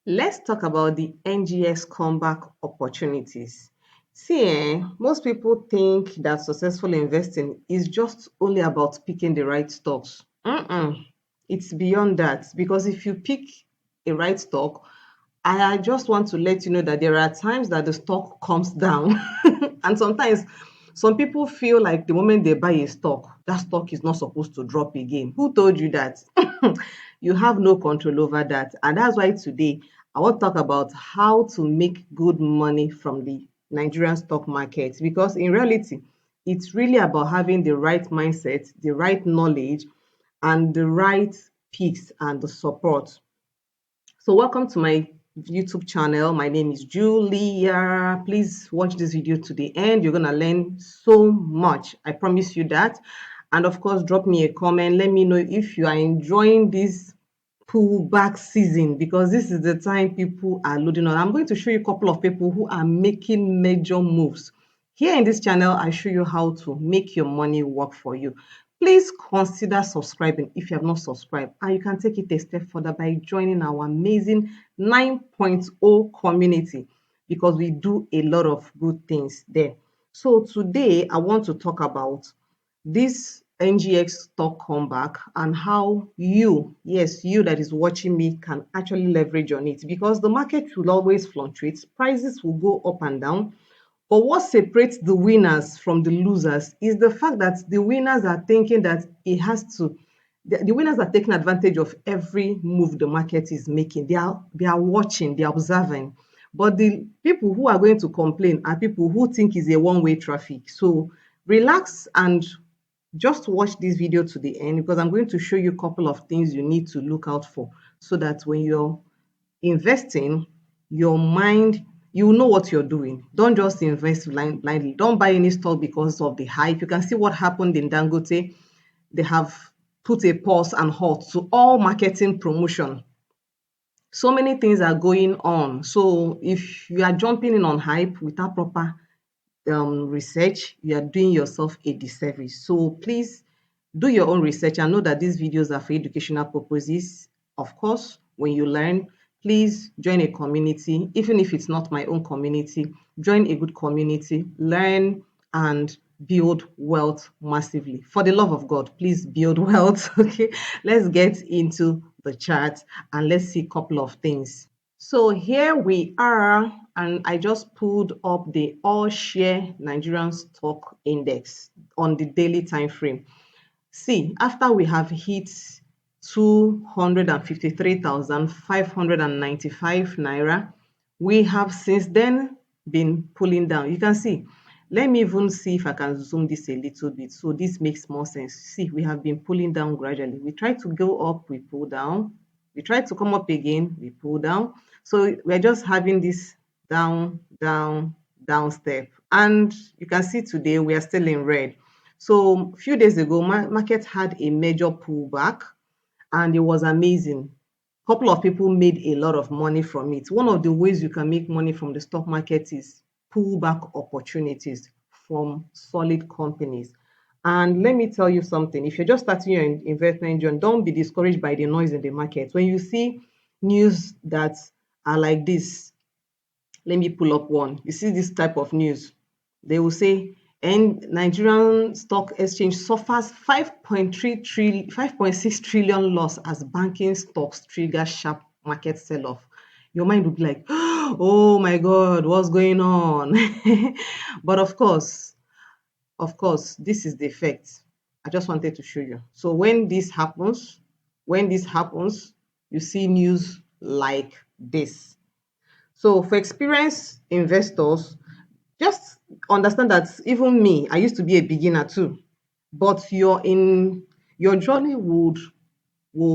Let's talk about the NGX comeback opportunities. See, most people think that successful investing is just only about picking the right stocks. It's beyond that because if you pick a right stock, I just want to let you know that there are times that the stock comes down, and sometimes some people feel like the moment they buy a stock, that stock is not supposed to drop again. Who told you that? You have no control over that. And that's why today I want to talk about how to make good money from the Nigerian stock market. Because in reality, it's really about having the right mindset, the right knowledge, and the right picks and the support. So welcome to my YouTube channel. My name is Julia. Please watch this video to the end. You're going to learn so much. I promise you that. And of course, drop me a comment. Let me know if you are enjoying this pullback season because this is the time people are loading on. I'm going to show you a couple of people who are making major moves. Here in this channel, I show you how to make your money work for you. Please consider subscribing if you have not subscribed, and you can take it a step further by joining our amazing 9.0 community because we do a lot of good things there. So today I want to talk about this NGX stock comeback and how you, yes, you that is watching me, can actually leverage on it because the market will always fluctuate, prices will go up and down. But what separates the winners from the losers is the fact that the winners are thinking that it has to, the winners are taking advantage of every move the market is making. They are watching, they are observing. But the people who are going to complain are people who think it's a one-way traffic. So relax and just watch this video to the end because I'm going to show you a couple of things you need to look out for so that when you're investing, your mind, you know what you're doing. Don't just invest blindly. Don't buy any stock because of the hype. You can see what happened in Dangote. They have put a pause and halt to all marketing promotion. So many things are going on. So if you are jumping in on hype without proper research, you are doing yourself a disservice. So please do your own research and know that these videos are for educational purposes. Of course, when you learn, please join a community. Even if it's not my own community, join a good community, learn and build wealth massively. For the love of God, please build wealth. Okay, let's get into the chart and let's see a couple of things. So here we are, and I just pulled up the all share Nigerian stock index on the daily time frame. See, after we have hit 253,595 naira, we have since then been pulling down. You can see, let me even see if I can zoom this a little bit so this makes more sense. See, we have been pulling down gradually. We try to go up, we pull down. We try to come up again, we pull down. So we're just having this down, down, down step. And you can see today we are still in red. So a few days ago, market had a major pullback and it was amazing. A couple of people made a lot of money from it. One of the ways you can make money from the stock market is pullback opportunities from solid companies. And let me tell you something. If you're just starting your investment journey, don't be discouraged by the noise in the market. When you see news that are like this, let me pull up one. You see this type of news, they will say, and Nigerian stock exchange suffers 5.6 trillion loss as banking stocks trigger sharp market sell-off. Your mind will be like, oh my God, what's going on? But of course, this is the effect. I just wanted to show you. So when this happens, you see news like this. So for experienced investors, just understand that even me, I used to be a beginner too. But your journey will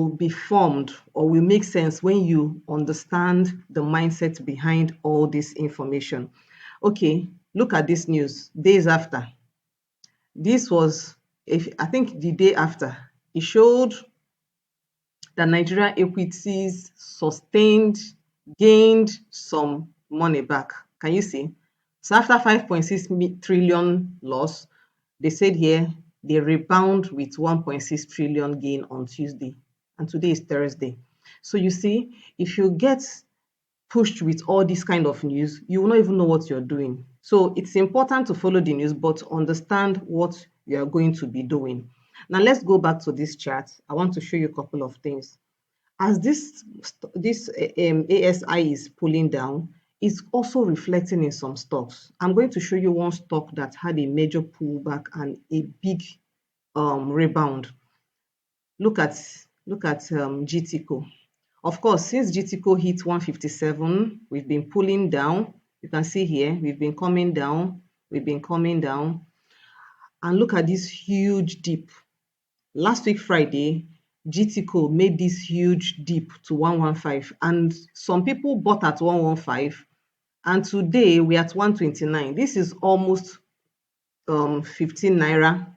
be formed or will make sense when you understand the mindset behind all this information. Okay, look at this news days after. This was, if I think the day after, it showed that Nigerian equities sustained, gained some money back. Can you see? So after 5.6 trillion loss, they said here they rebound with 1.6 trillion gain on Tuesday. And today is Thursday. So you see, if you get pushed with all this kind of news, you will not even know what you're doing. So it's important to follow the news, but understand what you are going to be doing. Now let's go back to this chart. I want to show you a couple of things. As this ASI is pulling down, it's also reflecting in some stocks. I'm going to show you one stock that had a major pullback and a big rebound. Look at GTCO. Of course, since GTCO hit 157, we've been pulling down. You can see here, we've been coming down, and look at this huge dip. Last week, Friday, GTCO made this huge dip to 115, and some people bought at 115, and today we're at 129. This is almost 15 naira,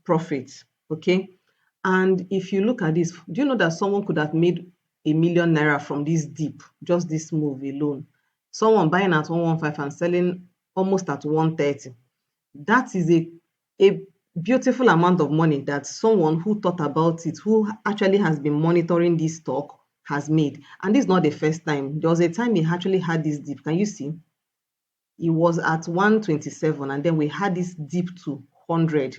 profit. Okay. And if you look at this, do you know that someone could have made a million naira from this dip, just this move alone? Someone buying at 115 and selling almost at 130. That is a beautiful amount of money that someone who thought about it, who actually has been monitoring this stock, has made. And this is not the first time. There was a time he actually had this dip. Can you see? It was at 127, and then we had this dip to 100,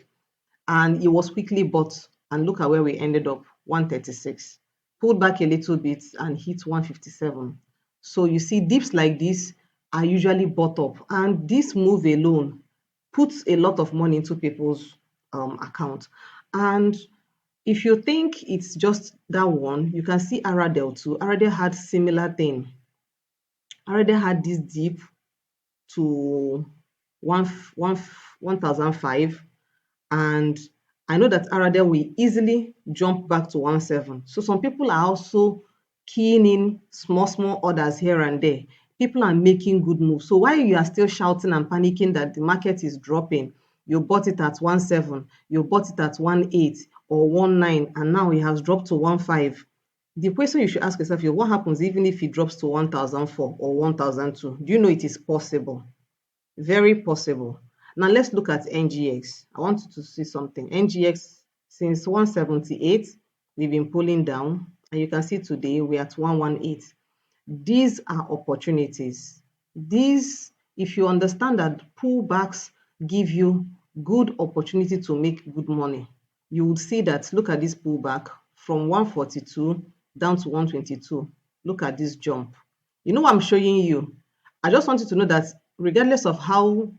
and it was quickly bought, and look at where we ended up, 136. Pulled back a little bit and hit 157. So you see, dips like this are usually bought up, and this move alone puts a lot of money into people's account. And if you think it's just that one, you can see Aradel too. Aradel had similar thing. Aradel had this dip to 1,005, and I know that Aradel will easily jump back to 1.7. So some people are also keying in small orders here and there. People are making good moves. So while you are still shouting and panicking that the market is dropping, you bought it at 1.7, you bought it at 1.8 or 1.9, and now it has dropped to 1.5. The question you should ask yourself is, what happens even if it drops to 1,004 or 1,002? Do you know it is possible? Very possible. Now let's look at NGX. I want you to see something. NGX, since 178, we've been pulling down, and you can see today we're at 118. These are opportunities. These, if you understand that pullbacks give you good opportunity to make good money, you would see that. Look at this pullback from 142 down to 122. Look at this jump. You know what I'm showing you? I just want you to know that regardless of how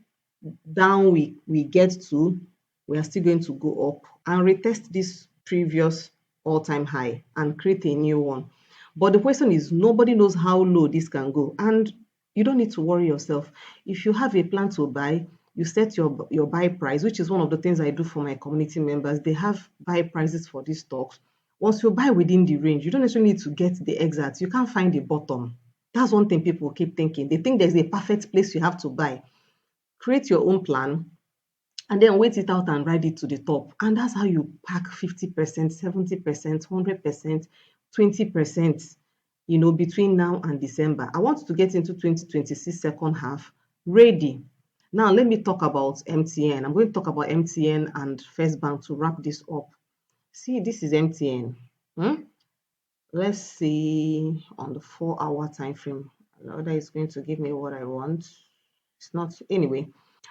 down we get to, we are still going to go up and retest this previous all-time high and create a new one. But the question is, nobody knows how low this can go, and you don't need to worry yourself. If you have a plan to buy, you set your buy price, which is one of the things I do for my community members. They have buy prices for these stocks. Once you buy within the range, you don't necessarily need to get the exact. You can't find the bottom. That's one thing people keep thinking. They think there's a perfect place you have to buy. Create your own plan and then wait it out and ride it to the top. And that's how you pack 50%, 70%, 100%, 20%, between now and December. I want to get into 2026 second half ready. Now, let me talk about MTN. I'm going to talk about MTN and First Bank to wrap this up. See, this is MTN. Let's see on the 4-hour time frame whether it's going to give me what I want. It's not anyway.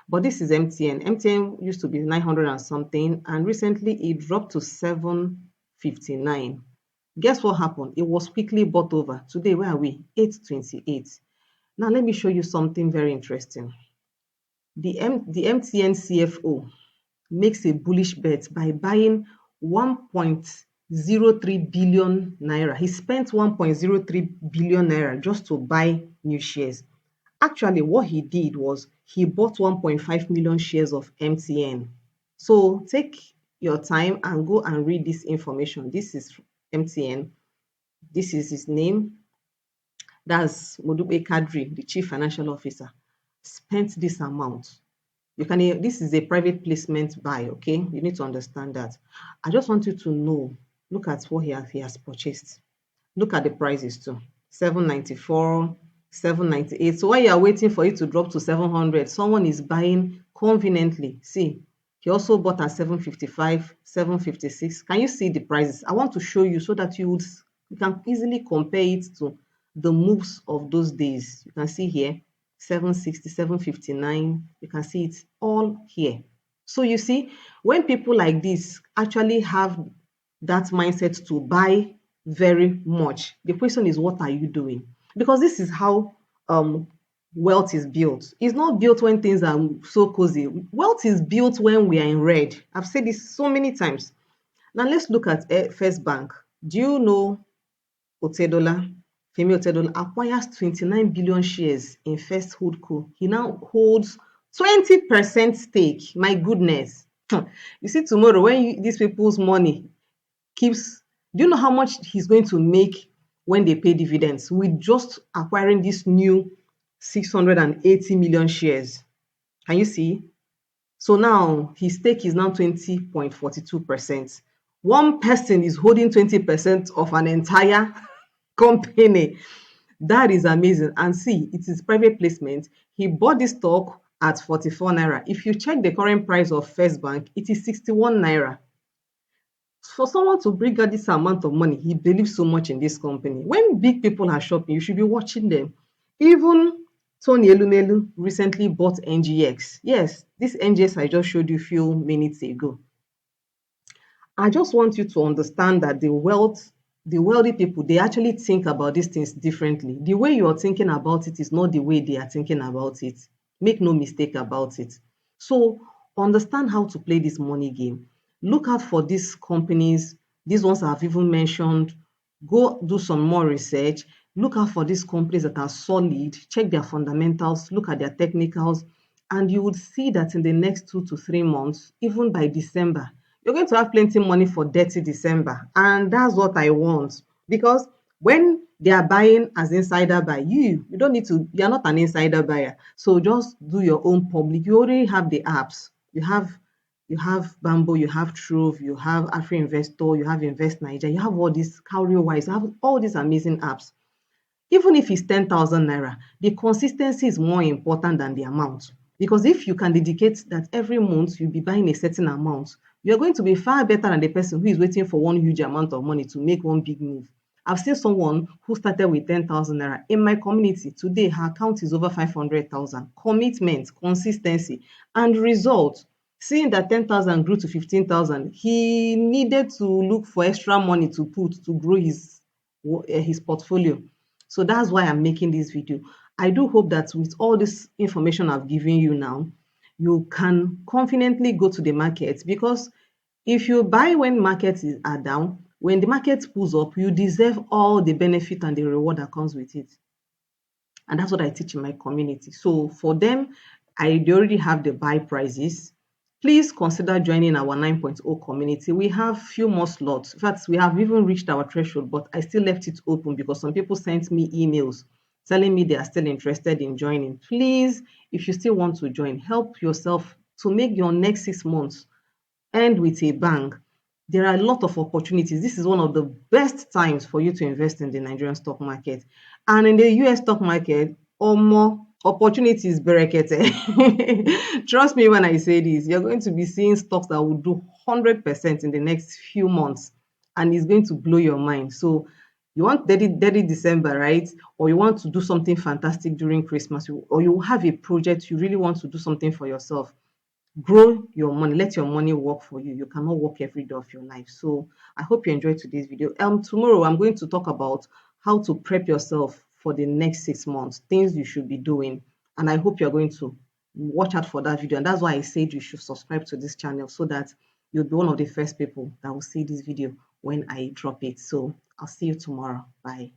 But this is MTN. MTN used to be 900 and something, and recently it dropped to 759. Guess what happened? It was quickly bought over. Today, where are we? 828. Now let me show you something very interesting. The MTN CFO makes a bullish bet by buying 1.03 billion naira. He spent 1.03 billion naira just to buy new shares. Actually, what he did was he bought 1.5 million shares of MTN. So take your time and go and read this information. This is MTN. This is his name. That's Modube Kadri, the chief financial officer. Spent this amount. This is a private placement buy, okay? You need to understand that. I just want you to know, look at what he has purchased. Look at the prices too. 794, 798. So while you are waiting for it to drop to 700, someone is buying conveniently. See, he also bought at 755, 756. Can you see the prices? I want to show you so that you would You can easily compare it to the moves of those days. You can see here 760, 759. You can see it all here. So you see, when people like this actually have that mindset to buy very much, the question is, what are you doing? Because this is how um wealth is built. It's not built when things are so cozy. Wealth is built when we are in red. I've said this so many times. Now let's look at First Bank. Do you know Otedola? Femi Otedola acquires 29 billion shares in First Holdco. He now holds 20% stake. My goodness. You see, tomorrow when these people's money keeps, do you know how much he's going to make when they pay dividends with just acquiring this new 680 million shares? Can you see? So now his stake is now 20.42%. One person is holding 20% of an entire company. That is amazing. And see, it is private placement. He bought this stock at 44 naira. If you check the current price of First Bank, it is 61 naira. For someone to bring out this amount of money, he believes so much in this company. When big people are shopping, you should be watching them. Even Tony Elumelu recently bought NGX. Yes, this NGX I just showed you a few minutes ago. I just want you to understand that the wealthy people, they actually think about these things differently. The way you are thinking about it is not the way they are thinking about it. Make no mistake about it. So understand how to play this money game. Look out for these companies, these ones I've even mentioned. Go do some more research. Look out for these companies that are solid. Check their fundamentals, look at their technicals, and you would see that in the next 2 to 3 months, even by December, you're going to have plenty money for dirty December. And that's what I want. Because when they are buying as insider buy, you don't need to, you're not an insider buyer. So just do your own public. You already have the apps. You have Bamboo, you have Trove, you have Afri Investor, you have Invest Nigeria, you have all these Cowrywise, you have all these amazing apps. Even if it's 10,000 naira, the consistency is more important than the amount. Because if you can dedicate that every month you'll be buying a certain amount, you're going to be far better than the person who is waiting for one huge amount of money to make one big move. I've seen someone who started with 10,000 naira in my community. Today, her account is over 500,000. Commitment, consistency, and result. Seeing that 10,000 grew to 15,000, he needed to look for extra money to put to grow his portfolio. So that's why I'm making this video. I do hope that with all this information I've given you now, you can confidently go to the market, because if you buy when are down, when the market pulls up, you deserve all the benefit and the reward that comes with it. And that's what I teach in my community. So for them, they already have the buy prices. Please consider joining our 9.0 community. We have few more slots. In fact, we have even reached our threshold, but I still left it open because some people sent me emails telling me they are still interested in joining. Please, if you still want to join, help yourself to make your next 6 months end with a bang. There are a lot of opportunities. This is one of the best times for you to invest in the Nigerian stock market. And in the US stock market, more opportunities berekete. Trust me when I say this, you're going to be seeing stocks that will do 100% in the next few months, and it's going to blow your mind. So you want dirty December, right? Or you want to do something fantastic during Christmas, or you have a project you really want to do something for yourself. Grow your money, let your money work for you. You cannot work every day of your life. So I hope you enjoyed today's video. Tomorrow I'm going to talk about how to prep yourself for the next 6 months, things you should be doing, and I hope you're going to watch out for that video. And that's why I said you should subscribe to this channel, so that you'll be one of the first people that will see this video when I drop it. So I'll see you tomorrow. Bye.